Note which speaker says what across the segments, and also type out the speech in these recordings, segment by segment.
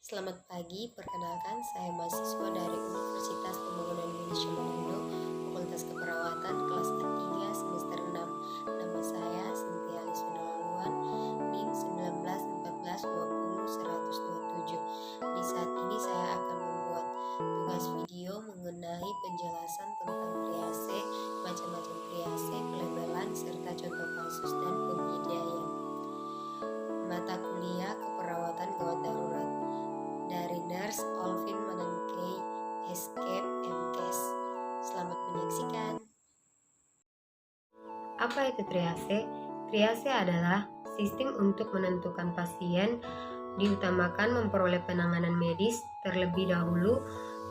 Speaker 1: Selamat pagi, perkenalkan saya mahasiswa dari Universitas Pembangunan Indonesia Manado, Fakultas Keperawatan kelas A3 semester 6. Nama saya Cynthia Lisuna, NIM 1914200127. Di saat ini saya akan membuat tugas video mengenai penjelasan tentang triase, macam-macam triase, pelabelan, serta contoh kasus dan pembidayaan. Mata kuliah keperawatan gawat darurat dari Nurse Olvin Manangkei, Escape MKes. Selamat menyaksikan.
Speaker 2: Apa itu triase? Triase adalah sistem untuk menentukan pasien, diutamakan memperoleh penanganan medis terlebih dahulu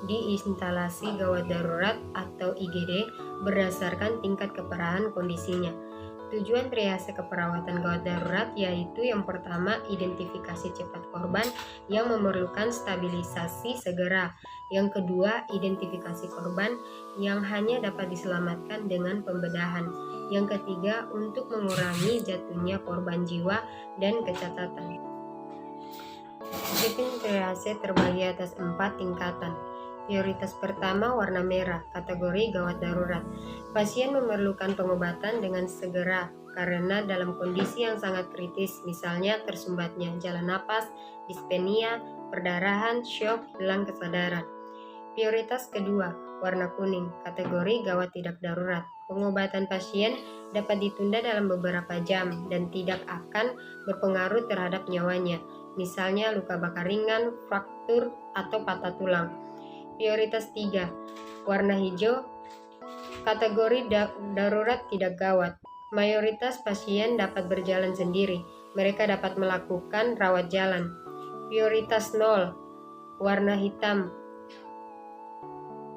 Speaker 2: di instalasi gawat darurat atau IGD berdasarkan tingkat keparahan kondisinya. Tujuan triase keperawatan gawat darurat yaitu yang pertama, identifikasi cepat korban yang memerlukan stabilisasi segera. Yang kedua, identifikasi korban yang hanya dapat diselamatkan dengan pembedahan. Yang ketiga, untuk mengurangi jatuhnya korban jiwa dan kecacatan. Sistem triase terbagi atas 4 tingkatan. Prioritas pertama warna merah, kategori gawat darurat. Pasien memerlukan pengobatan dengan segera karena dalam kondisi yang sangat kritis, misalnya tersumbatnya jalan napas, dispenia, perdarahan, syok, hilang kesadaran. Prioritas kedua, warna kuning, kategori gawat tidak darurat. Pengobatan pasien dapat ditunda dalam beberapa jam dan tidak akan berpengaruh terhadap nyawanya, misalnya luka bakar ringan, fraktur, atau patah tulang. Prioritas 3, warna hijau, kategori darurat tidak gawat. Mayoritas pasien dapat berjalan sendiri. Mereka dapat melakukan rawat jalan. Prioritas 0, warna hitam,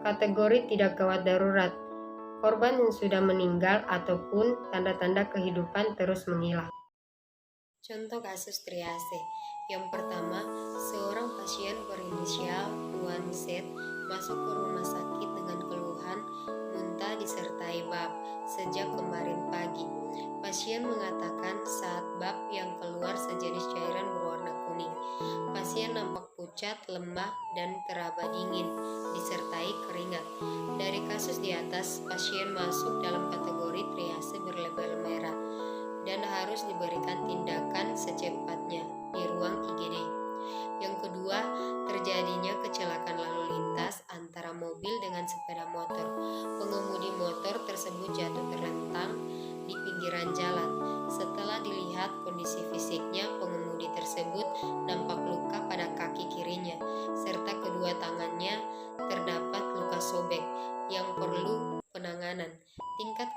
Speaker 2: kategori tidak gawat darurat. Korban yang sudah meninggal ataupun tanda-tanda kehidupan terus menghilang.
Speaker 1: Contoh kasus triase. Yang pertama, seorang pasien berinisial Tuan Z masuk ke rumah sakit dengan keluhan muntah disertai bab sejak kemarin pagi. Pasien mengatakan saat bab yang keluar sejenis cairan berwarna kuning. Pasien nampak pucat, lemah, dan teraba dingin, disertai keringat. Dari kasus di atas, pasien masuk dalam kategori triase berlabel merah dan harus diberikan tindakan secepatnya di ruang IGD. Yang kedua, terjadinya kecelakaan lalu lintas antara mobil dengan sepeda motor. Pengemudi motor tersebut jatuh terlentang di pinggiran jalan. Setelah dilihat kondisi fisiknya, pengemudi tersebut nampak luka pada kaki kirinya, serta kedua tangannya terdapat luka sobek yang perlu penanganan. Tingkat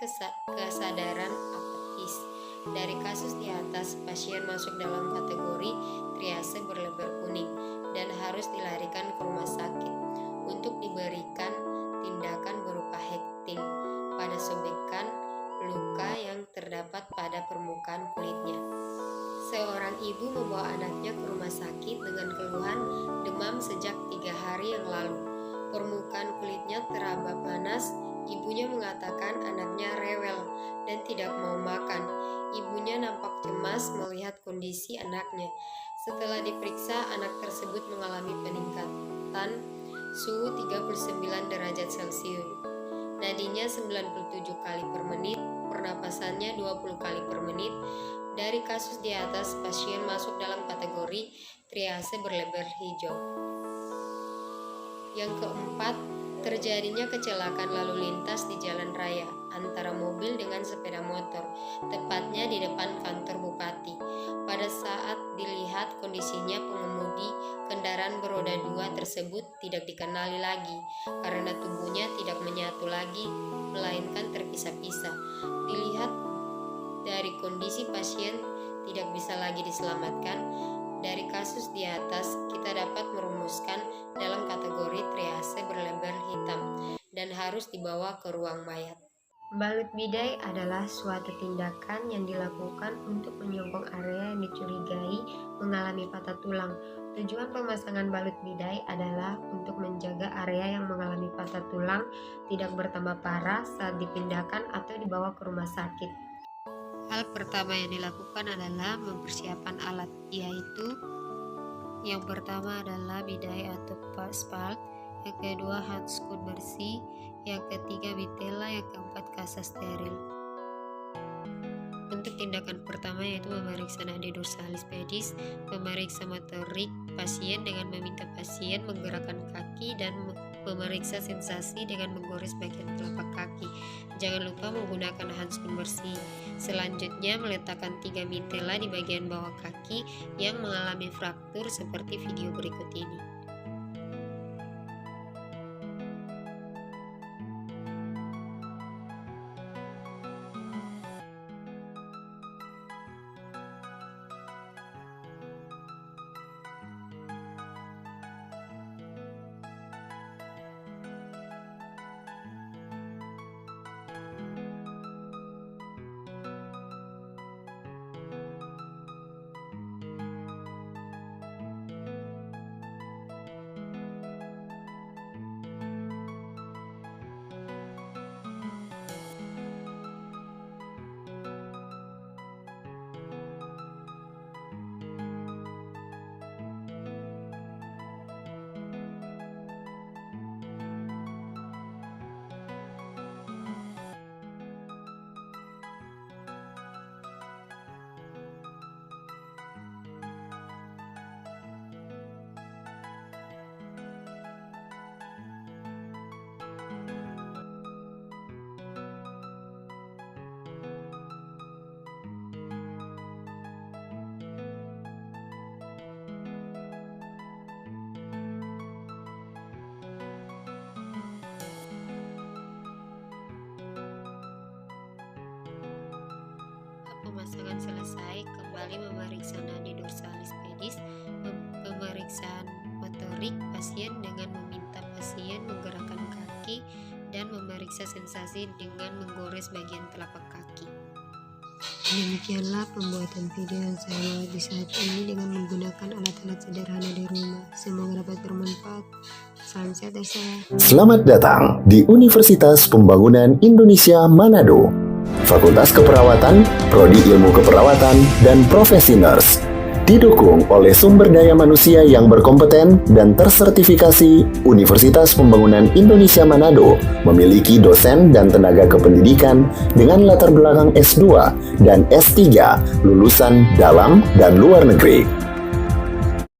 Speaker 1: kesadaran apatis. Dari kasus di atas, pasien masuk dalam kategori triase berlabel kuning dan harus dilarikan ke rumah sakit untuk diberikan tindakan berupa hekting pada sobekan luka yang terdapat pada permukaan kulitnya. Seorang ibu membawa anaknya ke rumah sakit dengan keluhan demam sejak 3 hari yang lalu. Permukaan kulitnya teraba panas. Ibunya mengatakan anaknya rewel dan tidak mau makan. Ibunya nampak cemas melihat kondisi anaknya. Setelah diperiksa, anak tersebut mengalami peningkatan suhu 39 derajat Celcius. Nadinya 97 kali per menit, pernapasannya 20 kali per menit. Dari kasus di atas, pasien masuk dalam kategori triase berlabel hijau. Yang keempat, terjadinya kecelakaan lalu lintas di jalan raya antara mobil dengan sepeda motor, tepatnya di depan kantor bupati. Pada saat dilihat kondisinya, pengemudi kendaraan beroda 2 tersebut tidak dikenali lagi karena tubuhnya tidak menyatu lagi, melainkan terpisah-pisah. Dilihat dari kondisi pasien tidak bisa lagi diselamatkan. Dari kasus di atas, kita dapat merumuskan dalam kategori triase berlabel hitam dan harus dibawa ke ruang mayat.
Speaker 2: Balut bidai adalah suatu tindakan yang dilakukan untuk menyokong area yang dicurigai mengalami patah tulang. Tujuan pemasangan balut bidai adalah untuk menjaga area yang mengalami patah tulang tidak bertambah parah saat dipindahkan atau dibawa ke rumah sakit.
Speaker 1: Hal pertama yang dilakukan adalah mempersiapkan alat, yaitu
Speaker 2: Yang pertama adalah bidai atau spalt, yang kedua handskut bersih, yang ketiga bitela, yang keempat kasa steril. Untuk tindakan pertama yaitu memeriksa nadi dorsalis pedis, memeriksa motorik pasien dengan meminta pasien menggerakkan kaki dan memeriksa sensasi dengan menggores bagian telapak kaki. Jangan lupa menggunakan handskut bersih. Selanjutnya meletakkan 3 mitela di bagian bawah kaki yang mengalami fraktur seperti video berikut ini. Pemasangan selesai, kembali memeriksa nadi dorsalis pedis, pemeriksaan motorik pasien dengan meminta pasien menggerakkan kaki, dan memeriksa sensasi dengan menggores bagian telapak kaki. Demikianlah pembuatan video yang saya buat di saat ini dengan menggunakan alat-alat sederhana di rumah. Semoga dapat bermanfaat. Salam sehat dari saya.
Speaker 3: Selamat datang di Universitas Pembangunan Indonesia Manado. Fakultas Keperawatan, Prodi Ilmu Keperawatan, dan Profesi Nurse. Didukung oleh sumber daya manusia yang berkompeten dan tersertifikasi, Universitas Pembangunan Indonesia Manado memiliki dosen dan tenaga kependidikan dengan latar belakang S2 dan S3 lulusan dalam dan luar negeri.